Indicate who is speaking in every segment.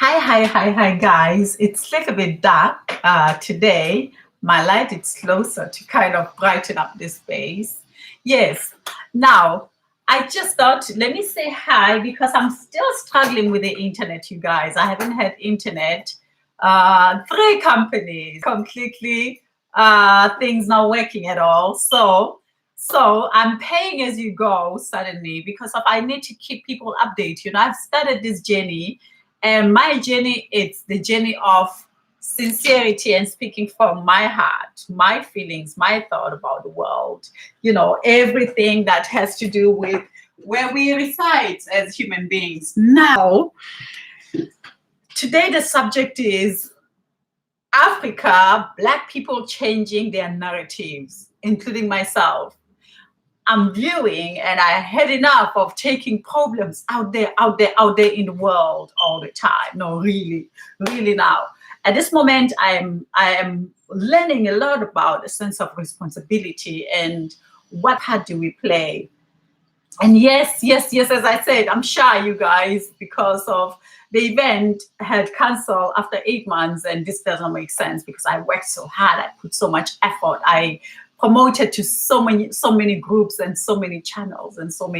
Speaker 1: Hi, guys. It's a little bit dark today. My light is closer to kind of brighten up this space. Yes. Now, I just thought, let me say hi because I'm still struggling with the internet, you guys. I haven't had internet. Three companies completely things not working at all. So I'm paying as you go suddenly because of I need to keep people updated. I've started this journey, and my journey, it's the journey of sincerity and speaking from my heart, my feelings, my thought about the world, everything that has to do with where we reside as human beings. Now, today the subject is Africa, Black people changing their narratives, including myself. I'm viewing and I had enough of taking problems out there in the world all the time. No, really, really now. At this moment, I am learning a lot about a sense of responsibility and what part do we play. And yes, as I said, I'm shy, you guys, because of the event had canceled after 8 months, and this doesn't make sense because I worked so hard, I put so much effort, I promoted to so many groups and so many channels and so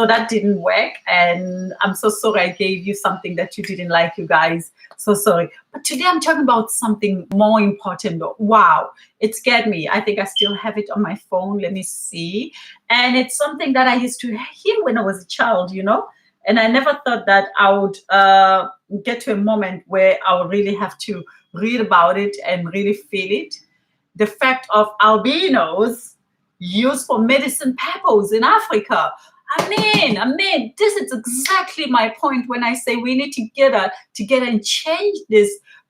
Speaker 1: that didn't work. And I'm so sorry I gave you something that you didn't like, you guys. So sorry. But today I'm talking about something more important. Wow, it scared me. I think I still have it on my phone. Let me see. And it's something that I used to hear when I was a child, and I never thought that I would get to a moment where I would really have to read about it and really feel it. The fact of albinos used for medicine purpose in Africa. I mean, this is exactly my point when I say we need to get together and change this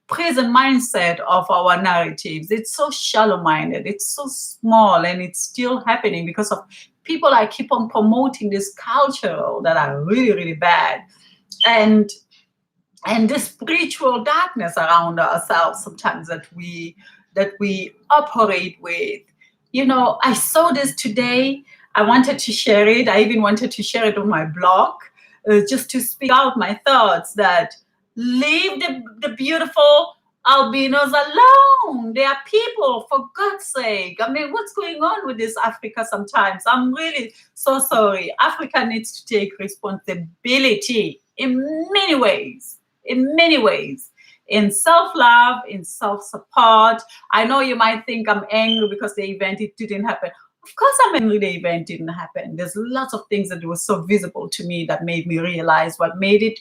Speaker 1: present mindset of our narratives. It's so shallow-minded, it's so small, and it's still happening because of people I keep on promoting this culture that are really, really bad. And the spiritual darkness around ourselves sometimes that we operate with. I saw this today. I wanted to share it. I even wanted to share it on my blog, just to speak out my thoughts that leave the beautiful albinos alone. They are people, for God's sake. I mean, what's going on with this Africa sometimes? I'm really so sorry. Africa needs to take responsibility in many ways, in self-love, in self-support. I know you might think I'm angry because the event, it didn't happen. Of course I'm angry the event didn't happen. There's lots of things that were so visible to me that made me realize what made it,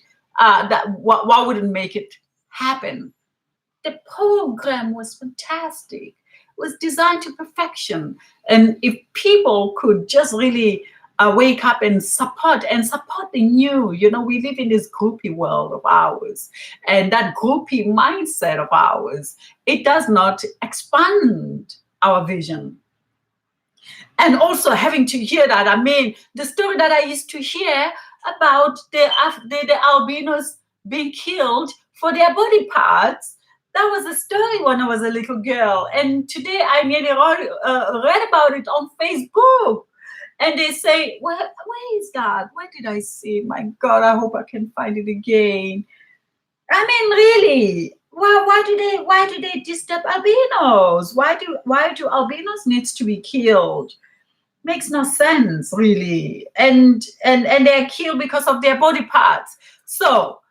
Speaker 1: what wouldn't make it happen. The program was fantastic. It was designed to perfection. And if people could just really wake up and support the new, we live in this groupie world of ours, and that groupie mindset of ours, it does not expand our vision. And also having to hear that, I mean, the story that I used to hear about the albinos being killed for their body parts, that was a story when I was a little girl. And today I nearly read about it on Facebook. And they say, well, where is that? Where did I see it? My God, I hope I can find it again. I mean, really, why do they disturb albinos? Why do albinos needs to be killed? Makes no sense, really. And they're killed because of their body parts. So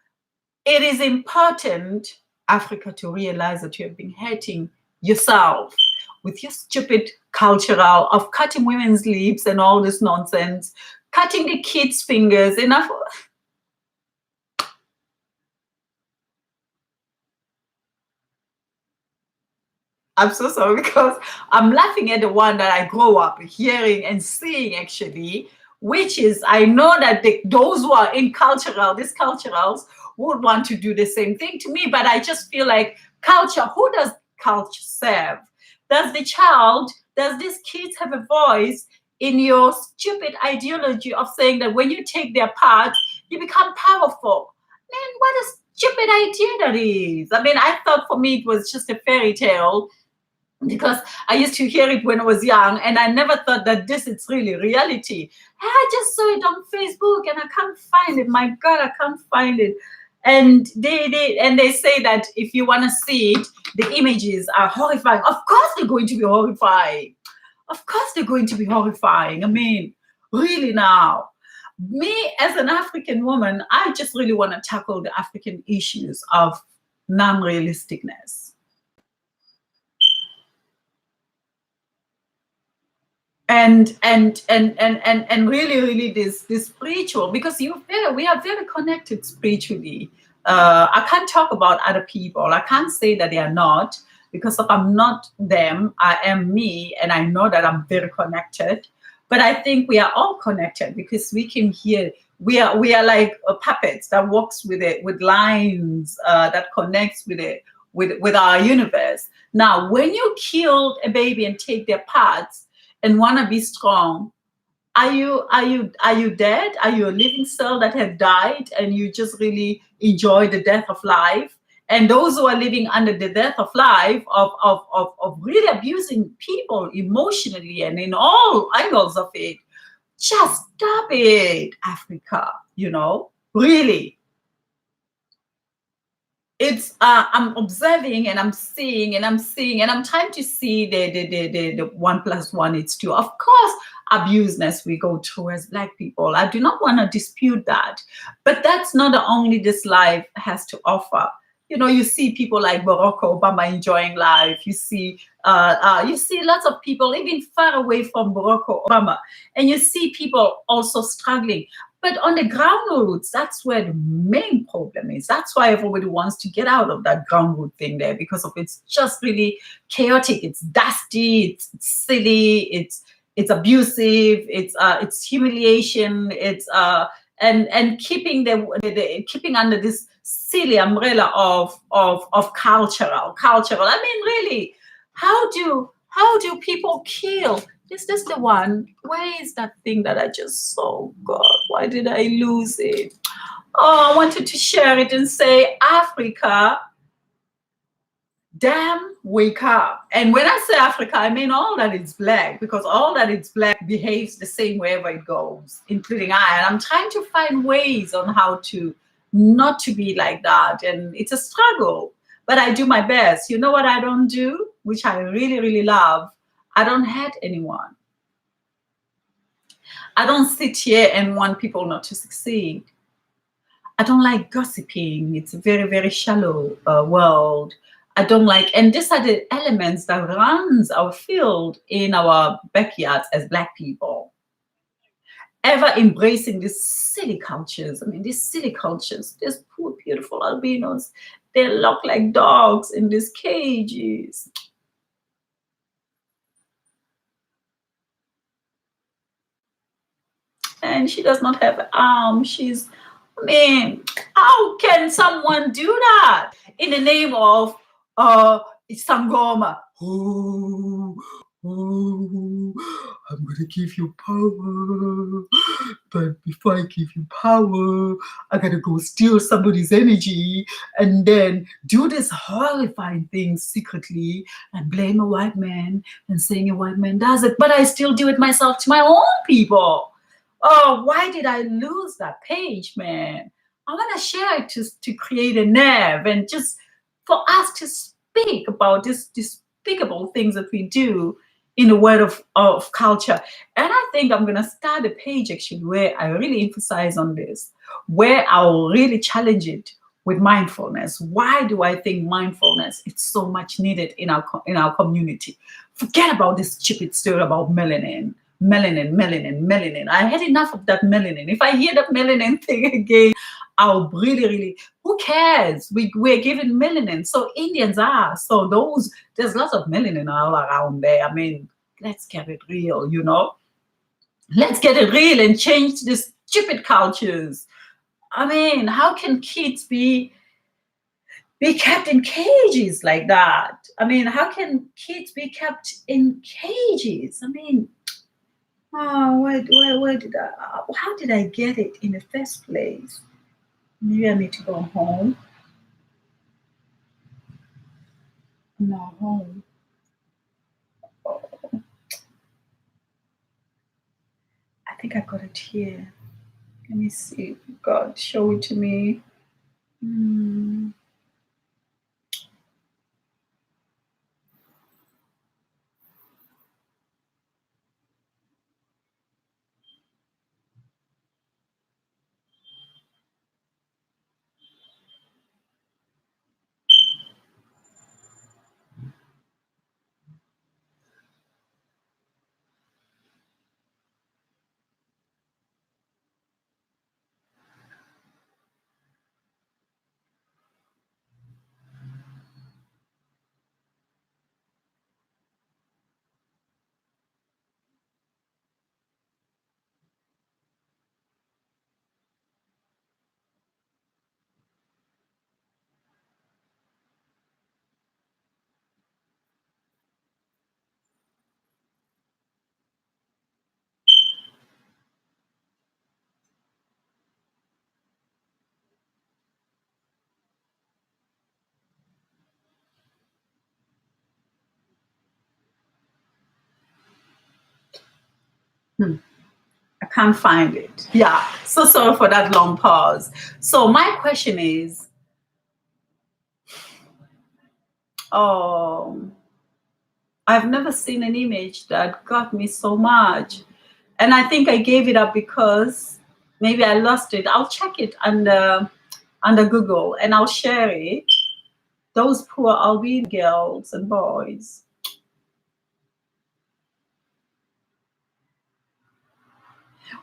Speaker 1: it is important, Africa, to realize that you have been hurting yourself with your stupid cultural of cutting women's lips and all this nonsense, cutting the kids' fingers. Enough. I'm so sorry because I'm laughing at the one that I grow up hearing and seeing, actually, which is I know that those who are in these culturals would want to do the same thing to me, but I just feel like culture, who does culture serve? Does these kids have a voice in your stupid ideology of saying that when you take their parts, you become powerful? Man, what a stupid idea that is. I mean, I thought for me it was just a fairy tale because I used to hear it when I was young, and I never thought that this is really reality. I just saw it on Facebook and I can't find it. My God, I can't find it. And they say that if you want to see it, the images are horrifying. Of course they're going to be horrifying. Of course they're going to be horrifying. I mean, really now. Me as an African woman, I just really want to tackle the African issues of non-realisticness. And really this spiritual, because we are very connected spiritually. I can't talk about other people. I can't say that they are not, because if I'm not them, I am me, and I know that I'm very connected. But I think we are all connected, because we can hear. We are like puppets that works with it, with lines that connects with it, with our universe. Now, when you kill a baby and take their parts and want to be strong, are you dead? Are you a living cell that have died and you just really enjoy the death of life? And those who are living under the death of life, of really abusing people emotionally and in all angles of it, just stop it, Africa. Really. It's I'm observing and I'm seeing and I'm seeing and I'm trying to see the 1+1 it's 2. Of course, abuseness we go through as Black people. I do not want to dispute that, but that's not the only this life has to offer. You see people like Barack Obama enjoying life. You see lots of people even far away from Barack Obama, and you see people also struggling. But on the ground roots, that's where the main problem is. That's why everybody wants to get out of that ground root thing there, because of it's just really chaotic. It's dusty. It's silly. It's abusive. It's humiliation. It's and keeping keeping under this silly umbrella of cultural. I mean, really, how do people kill? Is this the one? Where is that thing that I just saw? God, why did I lose it? Oh, I wanted to share it and say, Africa, damn, wake up. And when I say Africa, I mean all that is Black, because all that is Black behaves the same wherever it goes, including I. And I'm trying to find ways on how to not to be like that. And it's a struggle, but I do my best. You know what I don't do, which I really, really love? I don't hate anyone. I don't sit here and want people not to succeed. I don't like gossiping. It's a very, very shallow world. I don't like, and these are the elements that runs our field in our backyards as Black people. Ever embracing these silly cultures. I mean, these silly cultures, these poor, beautiful albinos, they look like dogs in these cages. And she does not have an arm. I mean, how can someone do that in the name of Sangoma? Oh, I'm going to give you power. But before I give you power, I got to go steal somebody's energy and then do this horrifying thing secretly and blame a white man and saying a white man does it. But I still do it myself to my own people. Oh, why did I lose that page, man? I want to share it to create a nerve and just for us to speak about this despicable things that we do in the world of culture. And I think I'm going to start a page actually where I really emphasize on this, where I'll really challenge it with mindfulness. Why do I think mindfulness is so much needed in our community? Forget about this stupid story about melanin. Melanin. I had enough of that melanin. If I hear that melanin thing again, I'll really, who cares? We're given melanin. So Indians are. So there's lots of melanin all around there. I mean, let's get it real, Let's get it real and change these stupid cultures. I mean, how can kids be kept in cages like that? I mean, how can kids be kept in cages? I mean, oh, where did how did I get it in the first place? Maybe I need to go home. No, home. Oh, I think I got it here. Let me see. God, show it to me. Hmm. Hmm. I can't find it. Yeah. So sorry for that long pause. So my question is, oh, I've never seen an image that got me so much. And I think I gave it up because maybe I lost it. I'll check it under Google and I'll share it. Those poor albino girls and boys.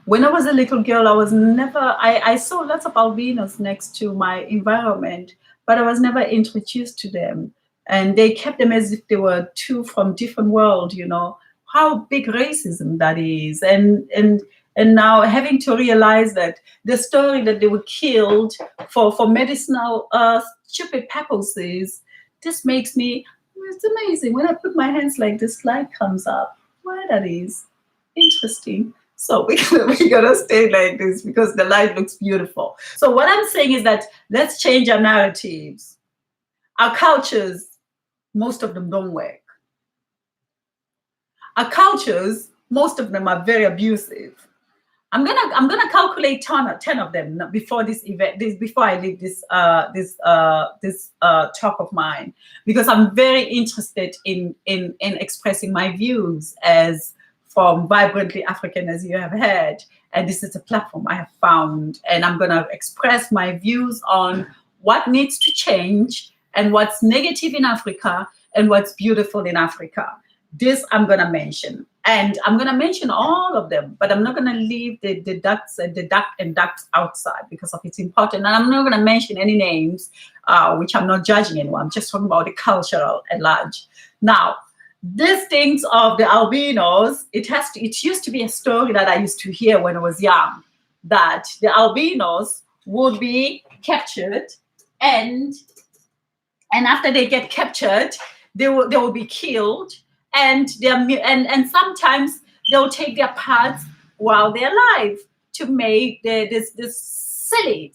Speaker 1: When I was a little girl, I saw lots of albinos next to my environment, but I was never introduced to them. And they kept them as if they were two from different world, how big racism that is. And now having to realize that the story that they were killed for medicinal stupid purposes, this makes me, it's amazing. When I put my hands like this, light comes up. Why that is? Interesting. So we gotta stay like this because the light looks beautiful. So what I'm saying is that let's change our narratives. Our cultures, most of them don't work. Our cultures, most of them are very abusive. I'm gonna calculate 10 of them before this event, before I leave this talk of mine, because I'm very interested in expressing my views as from Vibrantly African, as you have heard. And this is a platform I have found, and I'm gonna express my views on what needs to change and what's negative in Africa and what's beautiful in Africa. This I'm gonna mention, and I'm gonna mention all of them, but I'm not gonna leave the ducks and the ducks outside because of it's important. And I'm not gonna mention any names, which I'm not judging anyone. I'm just talking about the cultural at large. Now, these things of the albinos, it used to be a story that I used to hear when I was young, that the albinos would be captured, and after they get captured, they will be killed, and and sometimes they'll take their parts while they're alive to make this silly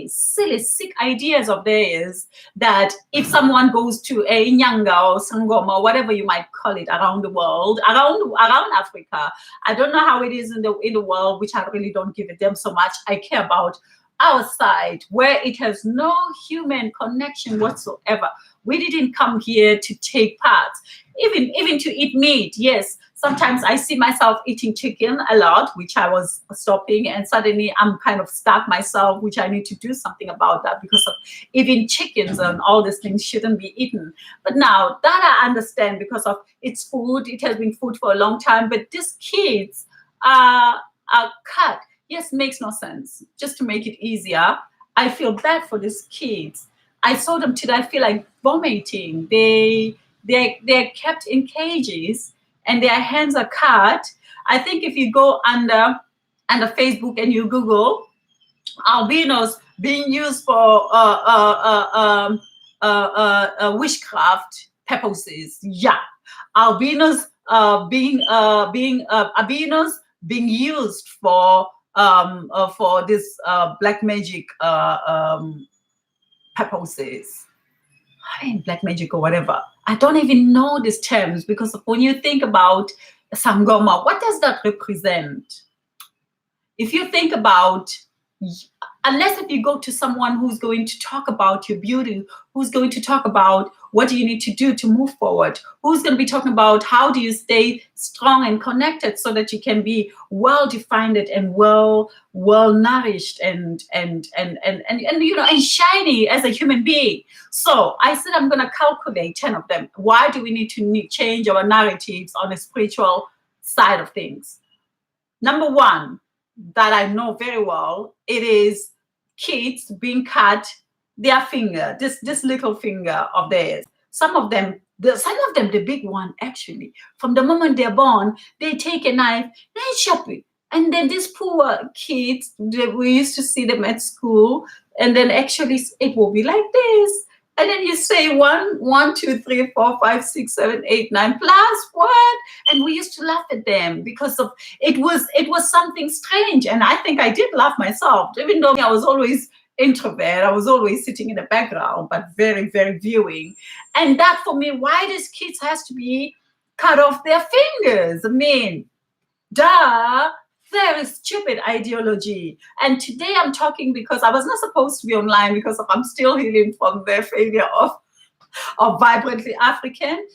Speaker 1: sick ideas of theirs, that if someone goes to a Nyanga or Sangoma, whatever you might call it, around the world, around Africa, I don't know how it is in the world, which I really don't give a damn so much. I care about our side, where it has no human connection whatsoever. We didn't come here to take part, even to eat meat. Yes, sometimes I see myself eating chicken a lot, which I was stopping, and suddenly I'm kind of stuck myself, which I need to do something about that, because of even chickens and all these things shouldn't be eaten. But now that I understand, because of its food, it has been food for a long time, but these kids are cut. Yes, makes no sense. Just to make it easier, I feel bad for these kids. I saw them today. I feel like vomiting. They're kept in cages and their hands are cut. I think if you go under Facebook and you Google albinos being used for witchcraft purposes, yeah, albinos being albinos being used for this black magic purposes. I mean, black magic or whatever. I don't even know these terms, because when you think about Sangoma, what does that represent? If you think about Unless if you go to someone who's going to talk about your beauty, who's going to talk about what do you need to do to move forward, who's going to be talking about how do you stay strong and connected so that you can be well defined and well nourished and you know, and shiny as a human being. So I said I'm going to calculate 10 of them. Why do we need to change our narratives on a spiritual side of things? Number one, that I know very well, it is kids being cut their finger, this little finger of theirs. Some of them, the big one actually, from the moment they're born, they take a knife, they chop it. And then these poor kids, we used to see them at school, and then actually it will be like this. And then you say 1, 2, 3, 4, 5, 6, 7, 8, 9 plus what? And we used to laugh at them because of it was something strange. And I think I did laugh myself, even though I was always introvert. I was always sitting in the background, but very, very viewing. And that for me, why these kids has to be cut off their fingers? I mean, duh. Very stupid ideology. And today I'm talking because I was not supposed to be online because I'm still healing from the failure of Vibrantly African.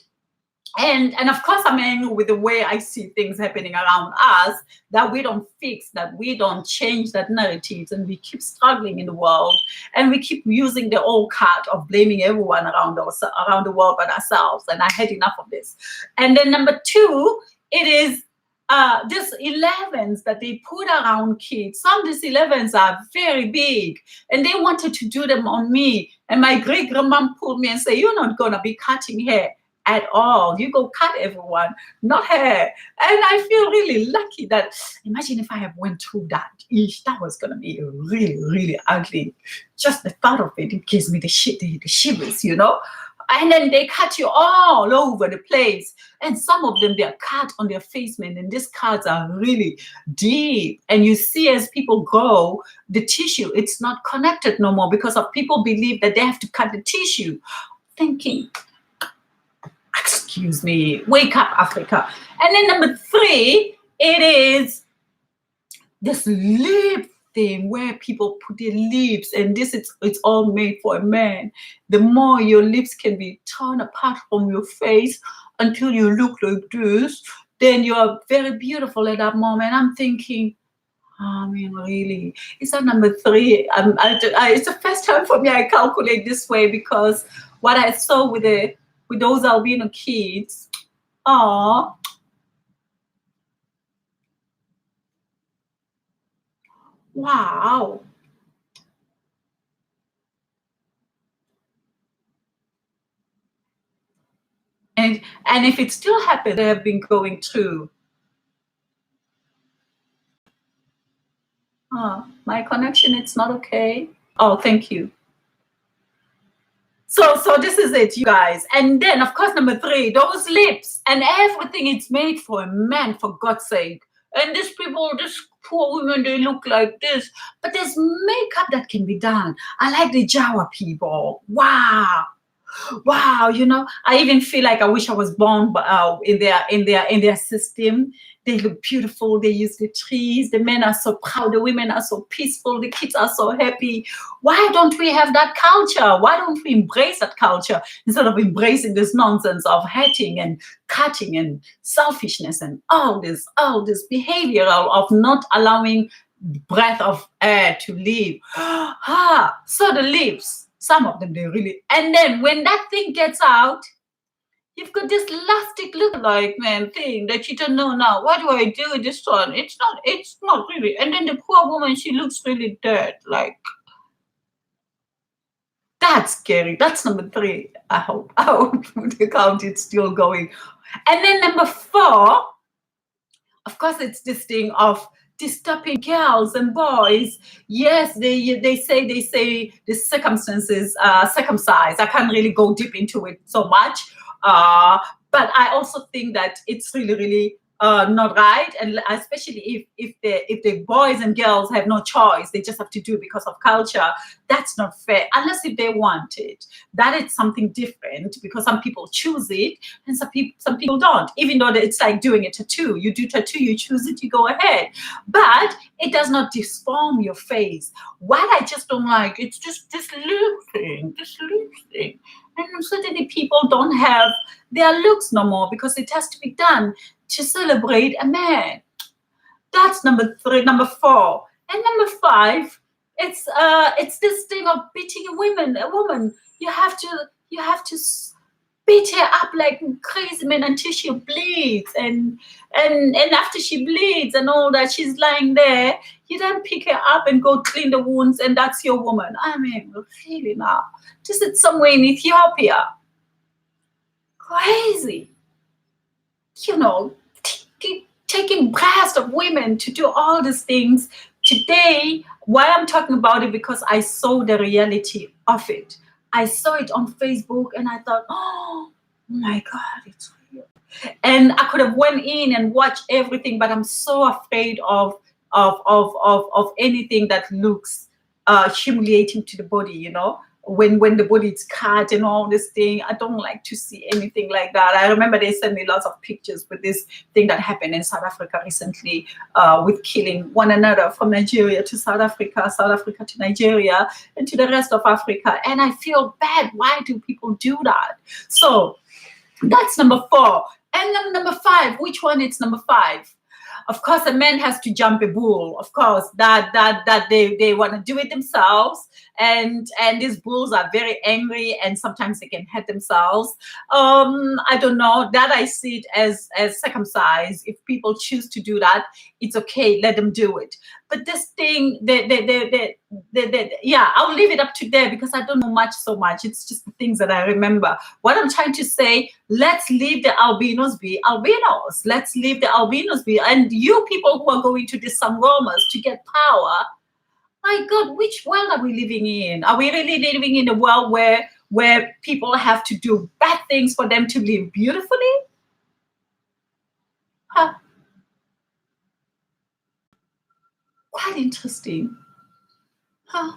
Speaker 1: And of course, I'm angry with the way I see things happening around us, that we don't fix, that we don't change that narratives, and we keep struggling in the world, and we keep using the old card of blaming everyone around the world but ourselves. And I had enough of this. And then number two, it is these 11s that they put around kids. Some of these 11s are very big, and they wanted to do them on me. And my great grandma pulled me and said, "You're not gonna be cutting hair at all. You go cut everyone, not hair." And I feel really lucky that, imagine if I have went through that. That was gonna be really, really ugly. Just the thought of it gives me the shivers, you know. And then they cut you all over the place. And some of them, they're cut on their face, man. And these cuts are really deep. And you see, as people grow, the tissue, it's not connected no more because of people believe that they have to cut the tissue. Thinking, excuse me, wake up, Africa. And then number three, it is this lip thing where people put their lips, and it's all made for a man. The more your lips can be torn apart from your face until you look like this, then you're very beautiful at that moment. I'm thinking, I mean, really, is that number three? It's the first time for me I calculate this way, because what I saw with those albino kids, oh, wow. And if it still happens, they have been going through. My connection, it's not okay. Oh, thank you. So this is it, you guys. And then, of course, number three, those lips and everything, it's made for a man, for God's sake. And these people, these poor women, they look like this. But there's makeup that can be done. I like the Jawa people. Wow, you know, I even feel like I wish I was born in their system. They look beautiful. They use the trees. The men are so proud. The women are so peaceful. The kids are so happy. Why don't we have that culture? Why don't we embrace that culture instead of embracing this nonsense of hating and cutting and selfishness and all this behavior of not allowing breath of air to live? So the lips. Some of them, they really, and then when that thing gets out, you've got this elastic look-alike, man, thing that you don't know now. What do I do with this one? It's not really. And then the poor woman, she looks really dead. Like, that's scary. That's number three. I hope the count is still going. And then number four, of course, it's this thing of disturbing girls and boys. Yes, they say the circumstances circumcised. I can't really go deep into it so much, but I also think that it's really, really not right, and especially if the boys and girls have no choice, they just have to do it because of culture. That's not fair, unless if they want it. That is something different, because some people choose it and some people don't. Even though it's like doing a tattoo, you do tattoo, you choose it, you go ahead, but it does not deform your face. What I just don't like, it's just this look thing. And certainly people don't have their looks no more because it has to be done to celebrate a man. That's number 3. Number 4. And number 5, it's this thing of beating a woman. You have to beat her up like crazy man until she bleeds, and after she bleeds and all that, she's lying there. You then pick her up and go clean the wounds, and that's your woman. I mean, really now. Just it's somewhere in Ethiopia. Crazy. You know, taking breast of women to do all these things. Today, why I'm talking about it, because I saw the reality of it. I saw it on Facebook and I thought, oh my God, it's real. And I could have went in and watched everything, but I'm so afraid of anything that looks humiliating to the body, you know. When the body is cut and all this thing, I don't like to see anything like that. I remember they sent me lots of pictures with this thing that happened in South Africa recently, with killing one another from Nigeria to South Africa to Nigeria, and to the rest of Africa. And I feel bad. Why do people do that? So that's number 4. And then number 5, which one is number 5? Of course, a man has to jump a bull. Of course, that they want to do it themselves, and these bulls are very angry, and sometimes they can hurt themselves. I don't know. That I see it as circumcised. If people choose to do that, it's okay. Let them do it. But this thing, yeah, I'll leave it up to there because I don't know so much. It's just the things that I remember. What I'm trying to say, let's leave the albinos be albinos. Let's leave the albinos be. And you people who are going to the sangomas to get power, my God, which world are we living in? Are we really living in a world where people have to do bad things for them to live beautifully? Huh. Quite interesting. Huh.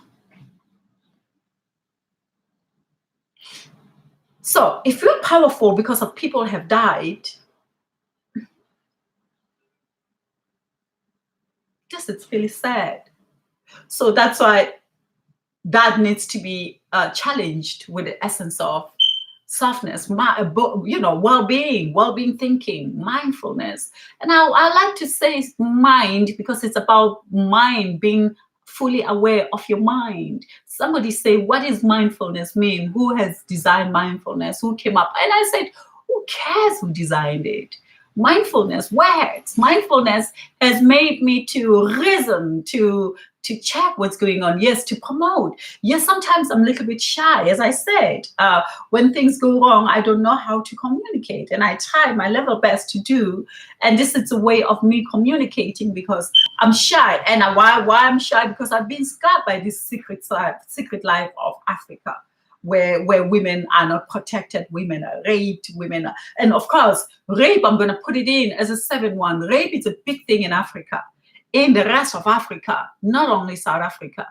Speaker 1: So if you're powerful because of people have died, this is really sad. So that's why that needs to be challenged with the essence of softness, well-being thinking, mindfulness. And I like to say mind because it's about mind, being fully aware of your mind. Somebody say, what does mindfulness mean? Who has designed mindfulness? Who came up? And I said, who cares who designed it? Mindfulness works. Mindfulness has made me to reason, to check what's going on. Yes, to promote. Yes, sometimes I'm a little bit shy. As I said, when things go wrong, I don't know how to communicate. And I try my level best to do. And this is a way of me communicating because I'm shy. And why I'm shy? Because I've been scarred by this secret life of Africa. Where women are not protected, women are raped, and of course, rape, I'm going to put it in as a 7-1. Rape is a big thing in Africa, in the rest of Africa, not only South Africa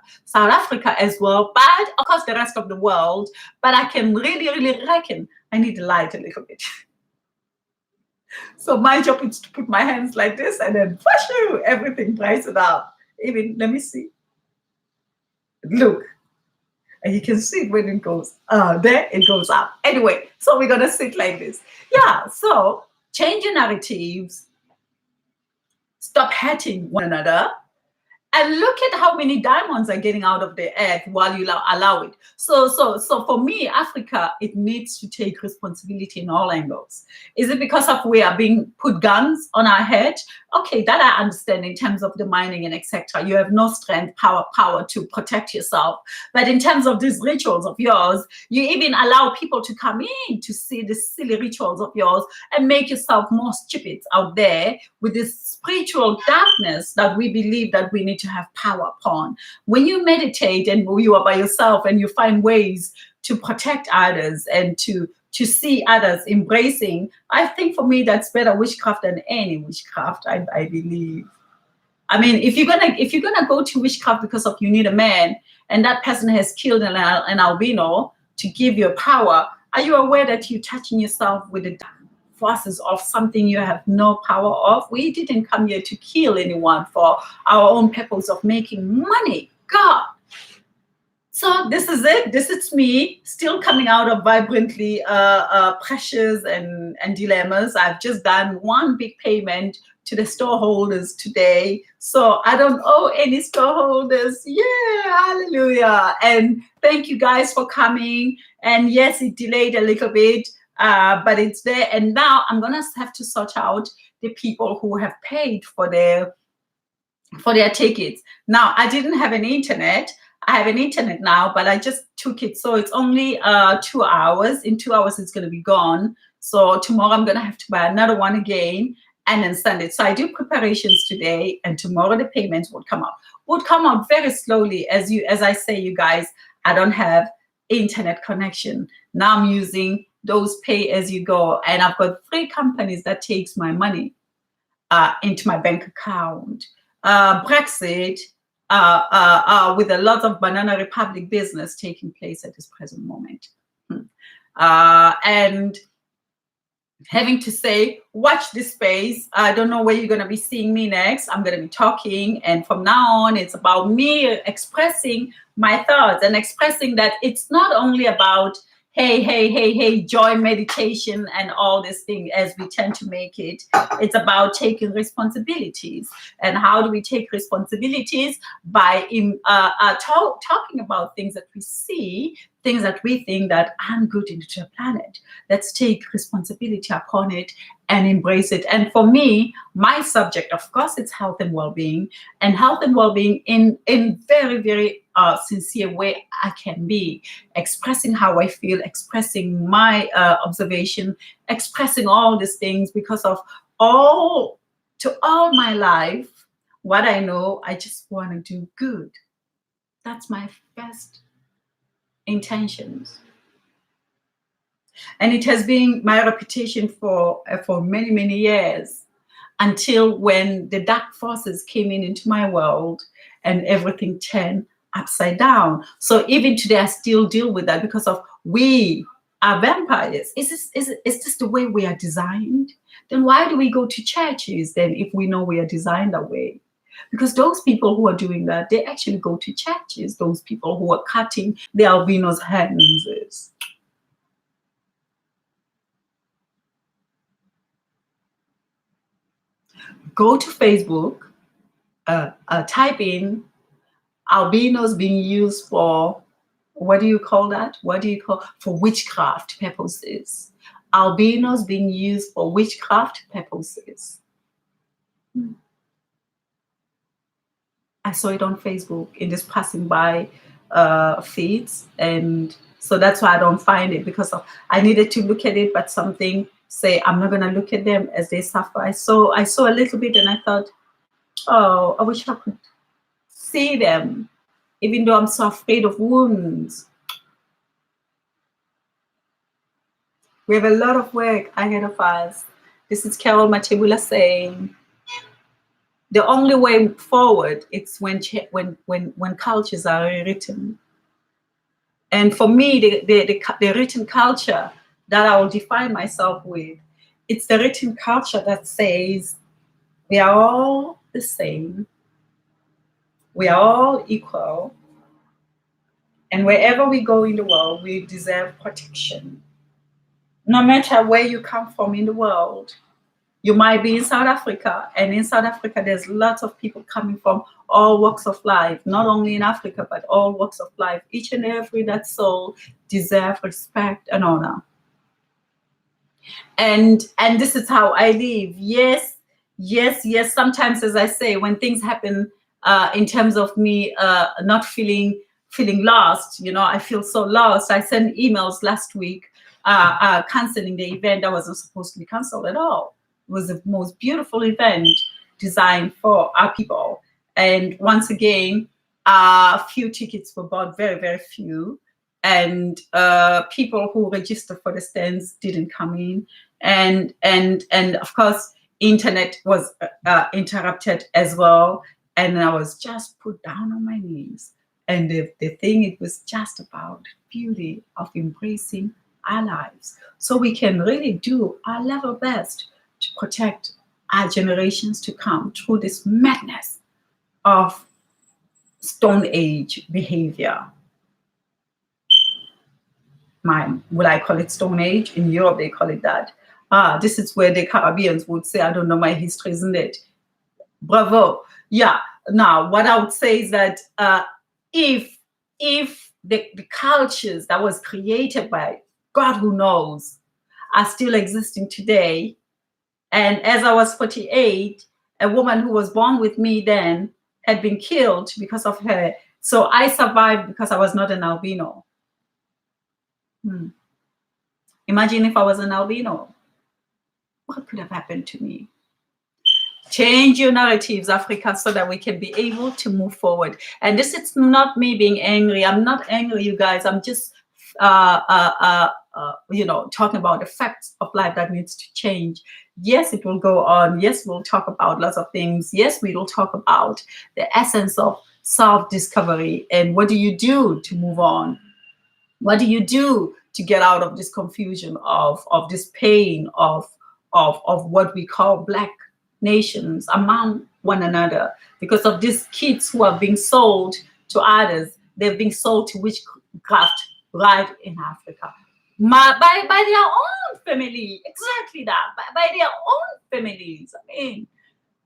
Speaker 1: as well, but of course the rest of the world. But I can really reckon I need to light a little bit. So my job is to put my hands like this and then everything brighten up. Even, let me see. Look. And you can see it when it goes, there it goes up. Anyway, so we're going to sit like this. Yeah, so change your narratives. Stop hating one another. And look at how many diamonds are getting out of the earth while you allow it. So for me, Africa, it needs to take responsibility in all angles. Is it because of we are being put guns on our head? Okay, that I understand in terms of the mining and etc. You have no strength, power to protect yourself. But in terms of these rituals of yours, you even allow people to come in to see the silly rituals of yours and make yourself more stupid out there with this spiritual darkness that we believe that we need to have power upon. When you meditate and you are by yourself and you find ways to protect others and to to see others embracing. I think for me that's better witchcraft than any witchcraft, I believe. I mean, if you're gonna go to witchcraft because of you need a man and that person has killed an albino to give you power, are you aware that you're touching yourself with the forces of something you have no power of? We didn't come here to kill anyone for our own purpose of making money. God. So this is it. This is me still coming out of vibrantly pressures and dilemmas. I've just done one big payment to the storeholders today. So I don't owe any storeholders. Yeah, hallelujah. And thank you guys for coming. And yes, it delayed a little bit, but it's there. And now I'm going to have to sort out the people who have paid for their tickets. Now, I didn't have an internet. I have an internet now, but I just took it. So it's only 2 hours. In 2 hours, it's going to be gone. So tomorrow I'm going to have to buy another one again and then send it. So I do preparations today, and tomorrow the payments would come out. Would come out very slowly. As I say, you guys, I don't have internet connection. Now I'm using those pay as you go. And I've got 3 companies that takes my money into my bank account. Brexit, with a lot of Banana Republic business taking place at this present moment. And having to say, watch this space. I don't know where you're going to be seeing me next. I'm going to be talking. And from now on, it's about me expressing my thoughts and expressing that it's not only about hey, joy meditation and all this thing as we tend to make it. It's about taking responsibilities. And how do we take responsibilities? By talking about things that we see, things that we think that aren't good into the planet. Let's take responsibility upon it and embrace it. And for me, my subject, of course, it's health and well-being, and health and well-being in very, very sincere way I can be, expressing how I feel, expressing my observation, expressing all these things because of all my life, what I know, I just want to do good. That's my first intentions. And it has been my reputation for many, many years, until when the dark forces came into my world and everything turned upside down. So even today, I still deal with that because of we are vampires. Is this the way we are designed? Then why do we go to churches then if we know we are designed that way? Because those people who are doing that, they actually go to churches. Those people who are cutting the albino's hands. Go to Facebook, type in albinos being used for, what do you call that? For witchcraft purposes. Albinos being used for witchcraft purposes. I saw it on Facebook in this passing by feeds, and so that's why I don't find it, because I needed to look at it, but something say I'm not gonna look at them as they suffer. I saw a little bit, and I thought, oh, I wish I could see them, even though I'm so afraid of wounds. We have a lot of work ahead of us. This is Carol Matebula saying, the only way forward it's when cultures are rewritten. And for me, the written culture that I will define myself with, it's the written culture that says we are all the same, we are all equal, and wherever we go in the world, we deserve protection. No matter where you come from in the world. You might be in South Africa, and in South Africa, there's lots of people coming from all walks of life, not only in Africa, but all walks of life. Each and every that soul deserves respect and honor. And this is how I live. Yes. Sometimes, as I say, when things happen in terms of me not feeling lost, I feel so lost. I sent emails last week canceling the event that wasn't supposed to be canceled at all. It was the most beautiful event designed for our people. And once again, few tickets were bought, very, very few. and people who registered for the stands didn't come in, and of course internet was interrupted as well, and I was just put down on my knees. And the thing, it was just about beauty of embracing our lives, so we can really do our level best to protect our generations to come through this madness of Stone Age behavior. Would I call it Stone Age? In Europe, they call it that. This is where the Caribbeans would say, I don't know my history, isn't it? Bravo. Yeah. Now, what I would say is that if the cultures that was created by God who knows are still existing today, and as I was 48, a woman who was born with me then had been killed because of her. So I survived because I was not an albino. Imagine if I was an albino. What could have happened to me? Change your narratives, Africa, so that we can be able to move forward. And this is not me being angry. I'm not angry, you guys. I'm just, talking about the facts of life that needs to change. Yes, it will go on. Yes, we'll talk about lots of things. Yes, we will talk about the essence of self-discovery and what do you do to move on? What do you do to get out of this confusion of this pain of what we call Black nations among one another, because of these kids who are being sold to others? They're being sold to witchcraft right in Africa, by their own family. Exactly that, by their own families. I mean,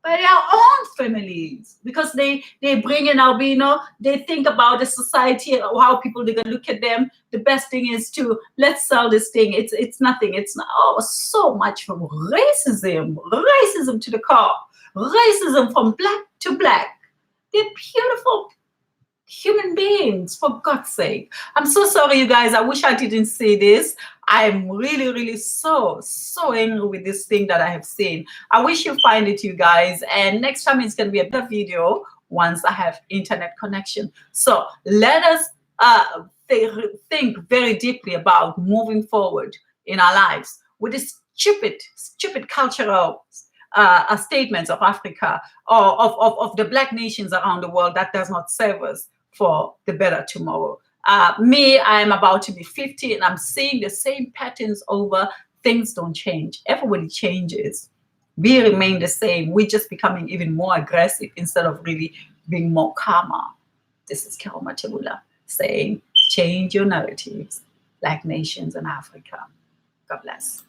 Speaker 1: by their own families, because they bring in albino. They think about the society, how people are going to look at them. The best thing is to let's sell this thing. It's nothing. It's not. Oh, so much from racism to the core, racism from Black to Black. They're beautiful human beings, for God's sake. I'm so sorry, you guys. I wish I didn't say this. I'm really, really so angry with this thing that I have seen. I wish you find it, you guys. And next time it's going to be a better video once I have internet connection. So let us think very deeply about moving forward in our lives with this stupid cultural statements of Africa or of the Black nations around the world that does not serve us for the better tomorrow. Me, I'm about to be 50 and I'm seeing the same patterns over. Things don't change. Everybody changes. We remain the same. We're just becoming even more aggressive instead of really being more calmer. This is Carol Matebula saying, change your narratives, Black nations in Africa. God bless.